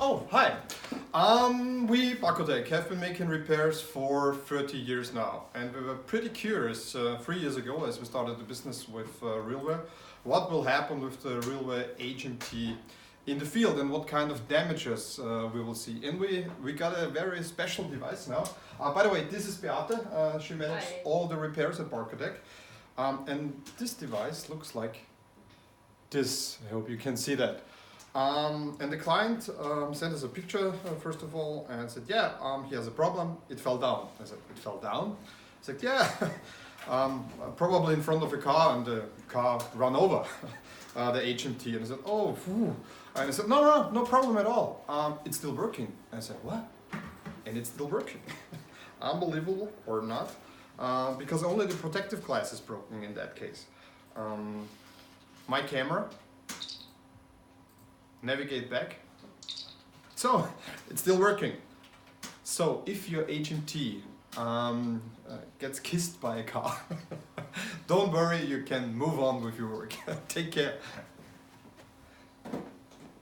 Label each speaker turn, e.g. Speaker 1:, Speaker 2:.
Speaker 1: Oh, hi! We, Barcotec, have been making repairs for 30 years now, and we were pretty curious 3 years ago as we started the business with RealWear, what will happen with the RealWear HMT in the field and what kind of damages we will see. And we got a very special device now. By the way, this is Beate. She managed all the repairs at Barcotec. And this device looks like this. I hope you can see that. And the client sent us a picture first of all and said, yeah, he has a problem, it fell down. I said, it fell down? He said, yeah, probably in front of a car and the car ran over the HMT. And I said, oh, phew. And I said, no problem at all. It's still working. And I said, what? And it's still working. Unbelievable or not, because only the protective glass is broken in that case. My camera, navigate back. So it's still working. So if your HMT gets kissed by a car, don't worry, you can move on with your work. Take care.